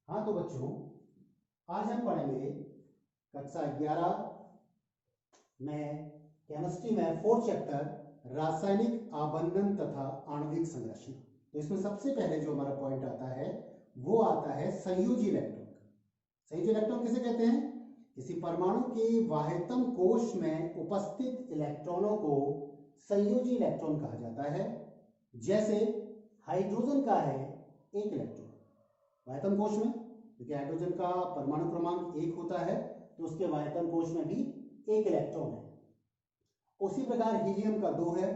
हाँ तो बच्चों, आज हम पढ़ेंगे कक्षा 11 में केमिस्ट्री में 4th चैप्टर रासायनिक आबंधन तथा आणविक संरचना। तो इसमें सबसे पहले जो हमारा पॉइंट आता है वो आता है संयोजी इलेक्ट्रॉन का। संयोजी इलेक्ट्रॉन किसे कहते हैं? किसी परमाणु के वाह्यतम कोश में उपस्थित इलेक्ट्रॉनों को संयोजी इलेक्ट्रॉन कहा जाता है। जैसे हाइड्रोजन का है एक इलेक्ट्रॉन वाह्यतम कोश में, क्योंकि हाइड्रोजन का परमाणु क्रमांक 1 होता है तो उसके वाह्यतम कोश में भी एक इलेक्ट्रॉन है। उसी प्रकार हीलियम का 2 है।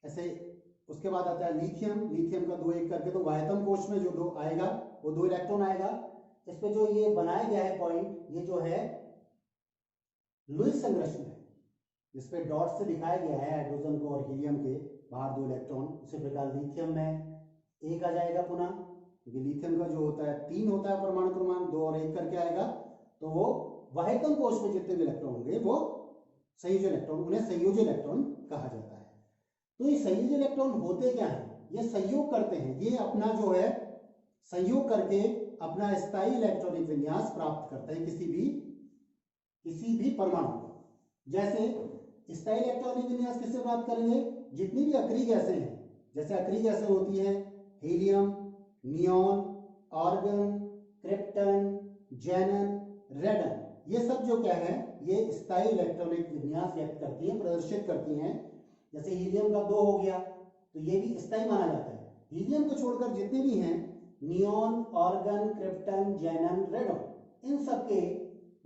ऐसे उसके बाद आता है लिथियम, लिथियम का 2 1 करके, तो वाह्यतम कोश में जो 2 आएगा वो 2 इलेक्ट्रॉन आएगा। इस पे जो ये बनाया गया है पॉइंट, ये जो है लुईस संरचना है, जिसपे डॉट से दिखाया गया है हाइड्रोजन को और हीलियम के बाहर 2 इलेक्ट्रॉन। उसी प्रकार लिथियम में 1 आ जाएगा पुनः, क्योंकि लिथियम का जो होता है 3 होता है परमाणु क्रमांक, 2 और 1 करके आएगा। तो वो वाह्यतम कोश में जितने भी इलेक्ट्रॉन होंगे वो संयोजी इलेक्ट्रॉन, उन्हें संयोजी इलेक्ट्रॉन कहा जाता है। तो ये संयोजी इलेक्ट्रॉन होते क्या हैं? ये संयोग करते हैं, ये अपना जो है संयोग करके अपना स्थायी इलेक्ट्रॉनिक विन्यास प्राप्त करते हैं किसी भी परमाणु को। जैसे स्थायी इलेक्ट्रॉनिक विन्यास किससे प्राप्त करेंगे? जितनी भी अक्रिय गैसें हैं, जैसे अक्रिय गैसें होती हैं हीलियम, नियॉन, आर्गन, क्रिप्टन, जेनन, रेडन, ये सब जो क्या है, ये स्थायी इलेक्ट्रॉनिक विन्यास व्यक्त करती हैं, प्रदर्शित करती हैं। जैसे हीलियम का 2 हो गया तो ये भी स्थायी माना जाता है। हीलियम को छोड़कर जितने भी हैं नियॉन, आर्गन, क्रिप्टन, जेनन, रेडन, इन सब के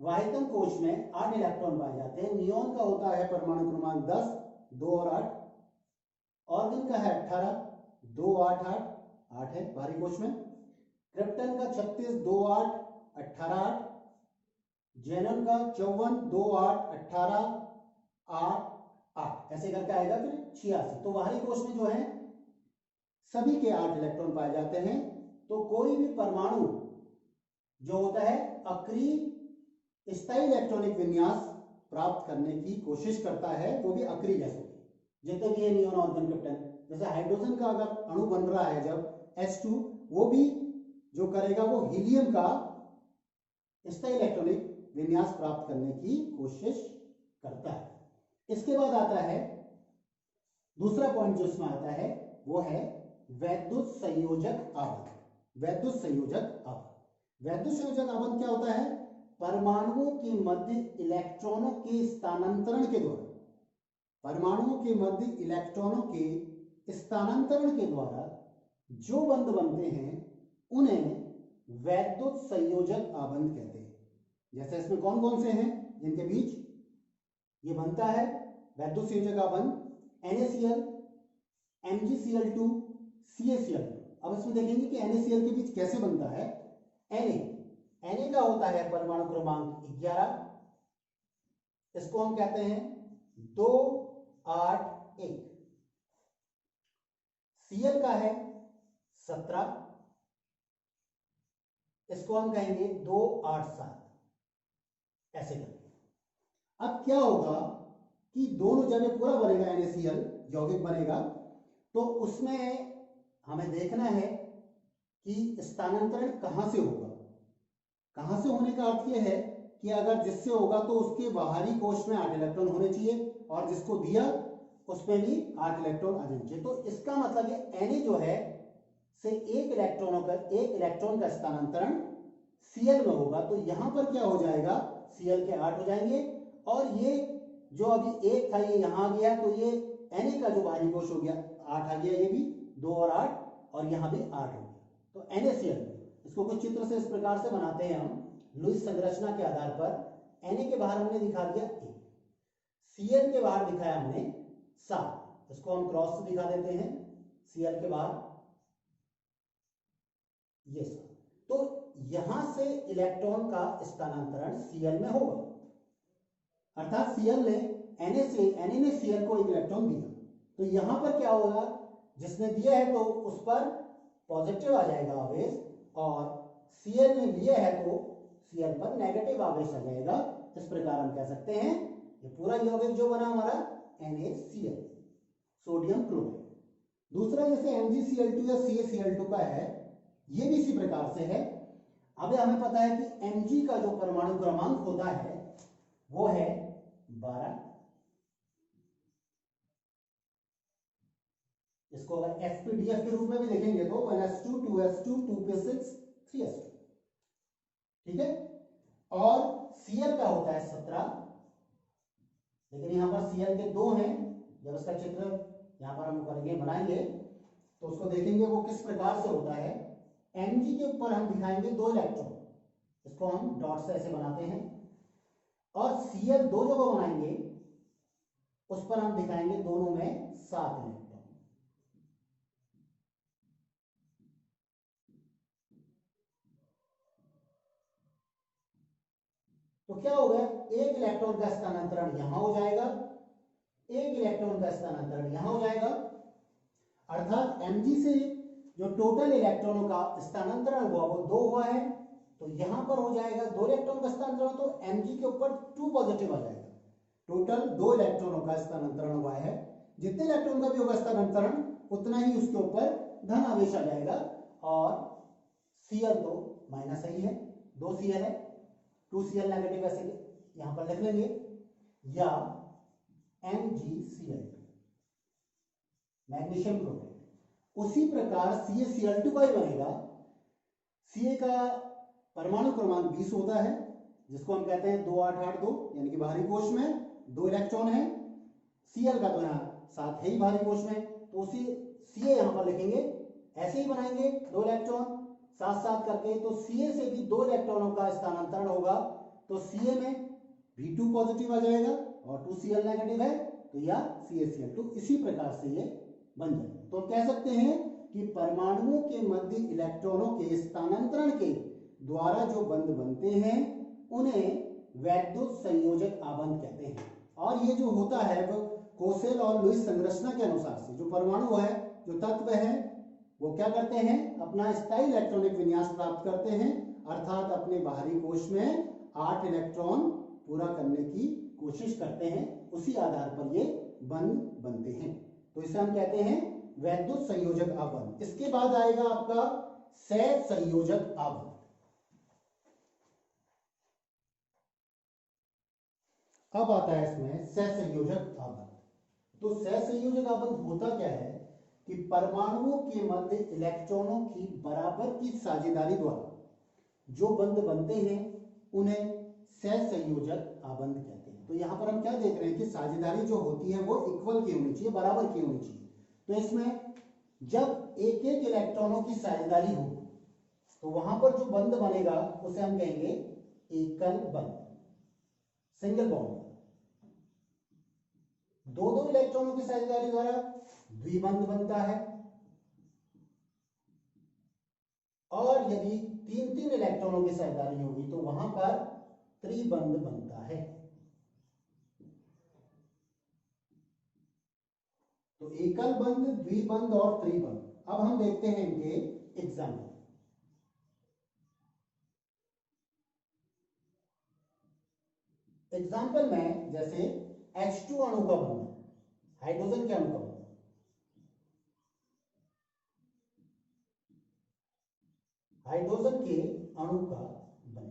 वाह्यतम कोश में 8 इलेक्ट्रॉन पाए जाते हैं। नियॉन का होता है परमाणु क्रमांक 10, 2 और 8। आर्गन का है 18, 2 8 8 8 है बाहरी कोश में। क्रिप्टन का 36, 2 8 18 8। जेनन का 54, 2 8 18 8 8, ऐसे करके आएगा फिर 86। तो बाहरी कोश में जो है सभी के 8 इलेक्ट्रॉन पाए जाते हैं। तो कोई भी परमाणु जो होता है अक्रिय स्थायी इलेक्ट्रॉनिक विन्यास प्राप्त करने की कोशिश करता है, वो भी अक्रिय गैसों की, जितने भी है नियॉन, आर्गन, क्रिप्टन। जैसे हाइड्रोजन का अगर अणु बन रहा है जब H2, वो भी जो करेगा वो हीलियम का स्थायी इलेक्ट्रॉनिक विन्यास प्राप्त करने की कोशिश करता है। इसके बाद आता है दूसरा पॉइंट जो इसमें आता है वो है वैद्युत संयोजक आबंध। वैद्युत संयोजक आबंध, वैद्युत संयोजक आबंध क्या होता है? परमाणुओं के मध्य इलेक्ट्रॉनों के स्थानांतरण के द्वारा, परमाणुओं के मध्य इलेक्ट्रॉनों के स्थानांतरण के द्वारा जो बंध बनते हैं उन्हें वैद्युत संयोजक आबंध कहते हैं। जैसे इसमें कौन कौन से हैं जिनके बीच ये बनता है वैद्युत संयोजक आबंध? NaCl, MgCl2, CaCl2। अब इसमें देखेंगे कि NaCl के बीच कैसे बनता है। Na का होता है परमाणु क्रमांक 11, इसको हम कहते हैं 2 8 1। Cl का है 17, इसको हम कहेंगे 2 8 7, ऐसे करके। अब क्या होगा कि दोनों जब ये पूरा बनेगा NaCl यौगिक बनेगा, तो उसमें हमें देखना है कि स्थानांतरण कहां से होगा। कहां से होने का अर्थ यह है कि अगर जिससे होगा तो उसके बाहरी कोश में 8 इलेक्ट्रॉन होने चाहिए और जिसको दिया उसमें भी 8 इलेक्ट्रॉन आ जाने चाहिए। तो इसका मतलब ये Na जो है से एक इलेक्ट्रॉन का स्थानांतरण Cl में होगा। तो यहां पर क्या हो जाएगा, Cl के 8 हो जाएंगे और ये जो अभी 1 था ये यहां आ गया, तो ये Na का जो बाहरी कोश हो गया 8 आ गया, ये भी 2 और 8, और यहां भी 8 हो गया। तो NaCl, इसको कुछ चित्र से इस प्रकार से बनाते हैं हम लुईस संरचना के आधार पर। Na के बाहर हमने दिखा दिया 1, Cl के बाहर दिखाया हमने 7, इसको हम क्रॉस से दिखा देते हैं Cl के बाहर ये 7। तो यहां से इलेक्ट्रॉन का स्थानांतरण Cl में होगा, अर्थात Cl ने Na ने Cl को एक इलेक्ट्रॉन दिया, तो यहां पर क्या होगा, जिसने दिया है तो उस पर पॉजिटिव आ जाएगा आवेश, और Cl ने लिया है तो Cl पर नेगेटिव आवेश आ जाएगा। इस प्रकार हम कह सकते हैं ये पूरा यौगिक जो बना हमारा NaCl, सोडियम क्लोराइड। दूसरा जैसे MgCl2 या CaCl2 का है, ये भी इसी प्रकार से है। अब हमें पता है कि Mg का जो परमाणु क्रमांक होता है वो है 12। इसको अगर एसपीडीएफ के रूप में भी देखेंगे तो 1s2 2s2 2p6 3s2, ठीक है। और Cl का होता है 17, लेकिन यहां पर Cl के 2 हैं। जब इसका चित्र यहां पर हम करेंगे बनाएंगे तो उसको देखेंगे वो किस प्रकार से होता है। Mg के ऊपर हम दिखाएंगे 2 इलेक्ट्रॉन, इसको हम डॉट से ऐसे बनाते हैं। और Cl 2 जगह बनाएंगे, उस पर हम दिखाएंगे दोनों में 7 इलेक्ट्रॉन। तो क्या हो गया, एक इलेक्ट्रॉन का स्थानांतरण यहां हो जाएगा, एक इलेक्ट्रॉन का स्थानांतरण यहां हो जाएगा। अर्थात Mg से जो टोटल इलेक्ट्रॉनों का स्थानांतरण हुआ वो 2 हुआ है, तो यहां पर हो जाएगा 2 इलेक्ट्रॉन का स्थानांतरण, तो Mg के ऊपर 2 पॉजिटिव आ जाएगा। टोटल 2 इलेक्ट्रॉनों का स्थानांतरण हुआ है, जितने इलेक्ट्रॉन का भी होगा स्थानांतरण उतना ही उसके ऊपर धन आवेश आ जाएगा। और Cl तो माइनस ही है, 2 Cl है, 2 Cl नेगेटिव ऐसे यहां पर लिख लेंगे, या MgCl2 मैग्नीशियम क्लोराइड। उसी प्रकार CaCl2 का ही बनेगा। Ca का परमाणु क्रमांक 20 होता है, जिसको हम कहते हैं 2882, यानी कि बाहरी कोश में 2 इलेक्ट्रॉन है। Cl का तो यहाँ 7 है ही बाहरी कोश में, तो उसी Ca यहां पर लिखेंगे, ऐसे ही बनाएंगे 2 इलेक्ट्रॉन साथ साथ करके। तो Ca से भी 2 इलेक्ट्रॉनों का स्थानांतरण होगा, तो Ca में भी 2 पॉजिटिव आ जाएगा और 2 Cl नेगेटिव है, तो या CaCl2 इसी प्रकार से ये बन जाएगा। तो कह सकते हैं कि परमाणुओं के मध्य इलेक्ट्रॉनों के स्थानांतरण के द्वारा जो बंध बनते हैं उन्हें वैद्युत संयोजक आबंध कहते हैं। और ये जो होता है वो कोसेल और लुईस संरचना के अनुसार से जो परमाणु है, जो तत्व है, वो क्या करते हैं, अपना स्थायी इलेक्ट्रॉनिक विन्यास प्राप्त करते हैं, अर्थात अपने बाहरी कोश में 8 इलेक्ट्रॉन पूरा करने की कोशिश करते हैं। उसी आधार पर ये बंध बनते हैं, तो इसे हम कहते हैं वैद्युत संयोजक आबंध। इसके बाद आएगा आपका सहसंयोजक आबंध। अब आता है इसमें सहसंयोजक आबंध। तो सहसंयोजक आबंध होता क्या है कि परमाणुओं के मध्य इलेक्ट्रॉनों की बराबर की साझेदारी द्वारा जो बंध बनते हैं उन्हें सहसंयोजक आबंध कहते हैं। तो यहां पर हम क्या देख रहे हैं कि साझेदारी जो होती है वो इक्वल की होनी चाहिए, बराबर की होनी चाहिए। तो इसमें जब एक एक इलेक्ट्रॉनों की साझेदारी हो तो वहां पर जो बंध बनेगा उसे हम कहेंगे एकल बंध, सिंगल बॉन्ड। दो दो इलेक्ट्रॉनों की साझेदारी द्वारा द्विबंध बनता है, और यदि तीन तीन इलेक्ट्रॉनों की साझेदारी होगी तो वहां पर त्रिबंध बनता है। तो एकल बंध, द्विबंध और त्रिबंध। अब हम देखते हैं इनके एग्जाम्पल। एग्जाम्पल में जैसे H2 अणु का बनना, हाइड्रोजन के अणु का बनना, हाइड्रोजन के अणु का बनना।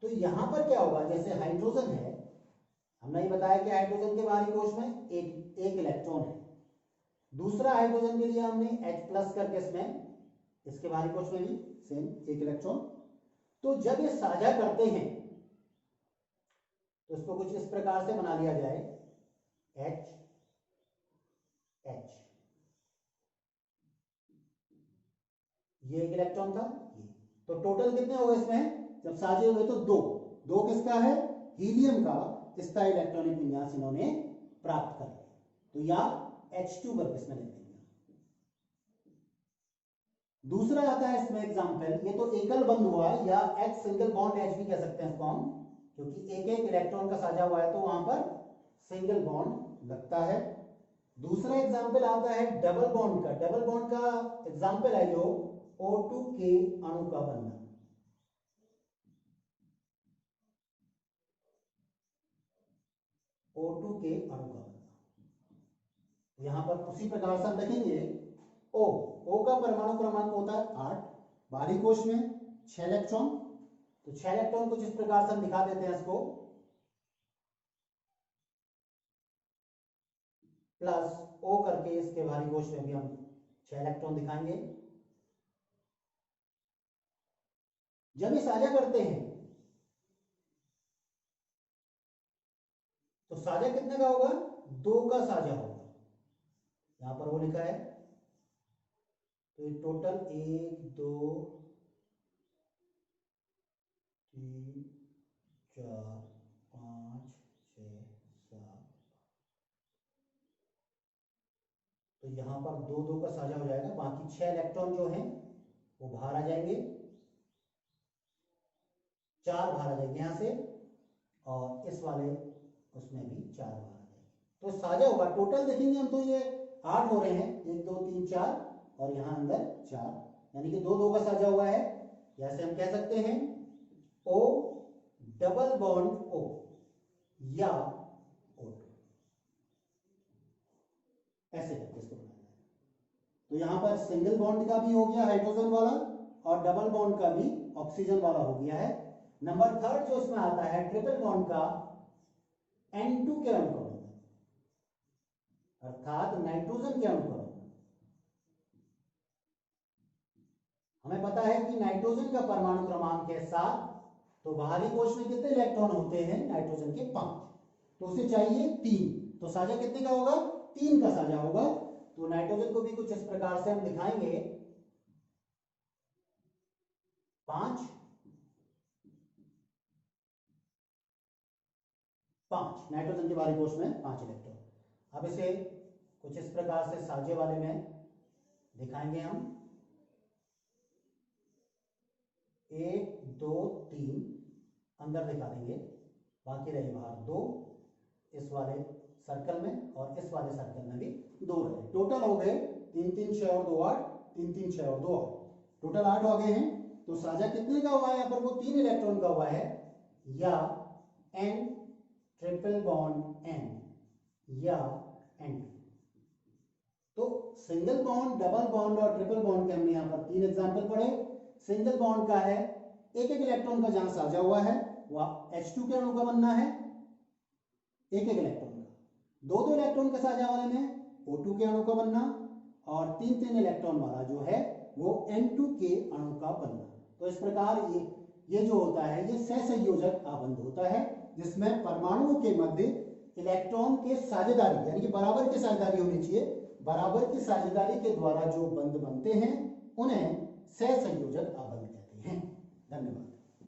तो यहां पर क्या होगा, जैसे हाइड्रोजन है, हमने ये बताया कि हाइड्रोजन के बाहरी कोश में एक इलेक्ट्रॉन है। दूसरा हाइड्रोजन के लिए हमने H+ करके इसमें, इसके बाहरी कोश में भी सेम एक इलेक्ट्रॉन। तो जब ये साझा करते हैं तो इसको कुछ इस प्रकार से बना लिया जाए, H H, ये एक इलेक्ट्रॉन था ये। तो टोटल कितने हो गए इसमें, जब साझे हुए तो दो। दो किसका है, हीलियम का स्थायी इलेक्ट्रॉनिक विन्यास इन्होंने प्राप्त कर लिया। तो या H2 करके इसमें लिख देंगे। दूसरा आता है इसमें एग्जांपल, ये तो एकल बंध हुआ या H सिंगल बॉन्ड H भी कह सकते हैं इसको हम, क्योंकि एक एक इलेक्ट्रॉन का साझा हुआ है तो वहां पर सिंगल बॉन्ड लगता है। दूसरा एग्जांपल आता है डबल बॉन्ड का। डबल बॉन्ड का एग्जांपल है जो O2 के अणु का बनना। O2 के अणु का बनना, यहां पर उसी प्रकार से हम देखेंगे O का परमाणु क्रमांक होता है 8 बाहरी कोश में, 6 इलेक्ट्रॉन। तो 6 इलेक्ट्रॉन कुछ इस प्रकार से हम दिखा देते हैं इसको, प्लस O करके इसके भारी कोश में भी हम 6 इलेक्ट्रॉन दिखाएंगे। जब ये साझा करते हैं तो साझा कितने का होगा? 2 का साझा होगा। यहां पर वो लिखा है, तो ये टोटल 1 2 3 4 5 6 7, तो यहां पर 2 2 का साझा हो जाएगा। बाकी 6 इलेक्ट्रॉन जो हैं वो बाहर आ जाएंगे, 4 बाहर आ जाएंगे यहां से, और इस वाले उसमें भी 4 बाहर आ जाएंगे। तो साझा होगा, टोटल देखेंगे हम तो ये 8 हो रहे हैं, 1 2 3 4, और यहां अंदर 4, यानी कि 2 2 का साझा हुआ है। जैसे हम कह सकते हैं O डबल बॉन्ड O या O2, ऐसे करके इसको बनाना है। तो यहां पर सिंगल बॉन्ड का भी हो गया हाइड्रोजन वाला, और डबल बॉन्ड का भी ऑक्सीजन वाला हो गया है। नंबर 3 जो इसमें आता है ट्रिपल बॉन्ड का N2 के अणु का बनना, अर्थात नाइट्रोजन के अणु का बनना। हमें पता है कि नाइट्रोजन का परमाणु क्रमांक है 7, तो बाहरी कोश में कितने इलेक्ट्रॉन होते हैं? नाइट्रोजन के 5, तो उसे चाहिए 3, तो साझा कितने का होगा? 3 का साझा होगा। तो नाइट्रोजन को भी कुछ इस प्रकार से हम दिखाएंगे, 5 5, नाइट्रोजन के बाहरी कोश में 5 इलेक्ट्रॉन। अब इसे कुछ इस प्रकार से साझे वाले में दिखाएंगे हम, 1 2 3 अंदर दिखा देंगे, बाकी रहे बाहर 2, इस वाले सर्कल में और इस वाले सर्कल में भी 2 रहे। टोटल हो गए 3 3 6 और 2 8, 3 3 6 और 2 8, टोटल 8 हो गए हैं। तो साझा कितने का हुआ है? यहाँ पर वो 3 इलेक्ट्रॉन का हुआ है, या N ट्रिपल बॉन्ड N या N2। तो सिंगल बॉन्ड, डबल बॉन्ड और ट्रिपल बॉन्ड के हमने यहाँ पर 3 एग्जाम्पल पढ़े। सिंगल बॉन्ड का है एक एक इलेक्ट्रॉन का जहां साझा हुआ है वह H2 के अणु का बनना है, एक एक इलेक्ट्रॉन का। 2 2 इलेक्ट्रॉन के साझा वाले में O2 के अणु का बनना, और 3 3 इलेक्ट्रॉन वाला जो है वो N2 के अणु का बनना। तो इस प्रकार ये जो होता है ये सहसंयोजक आबंध होता है, जिसमें परमाणुओं के मध्य इलेक्ट्रॉन के साझेदारी, यानी कि बराबर की साझेदारी होनी चाहिए, बराबर की साझेदारी के द्वारा जो बंध बनते हैं उन्हें सहसंयोजक आबंध कहते हैं। धन्यवाद।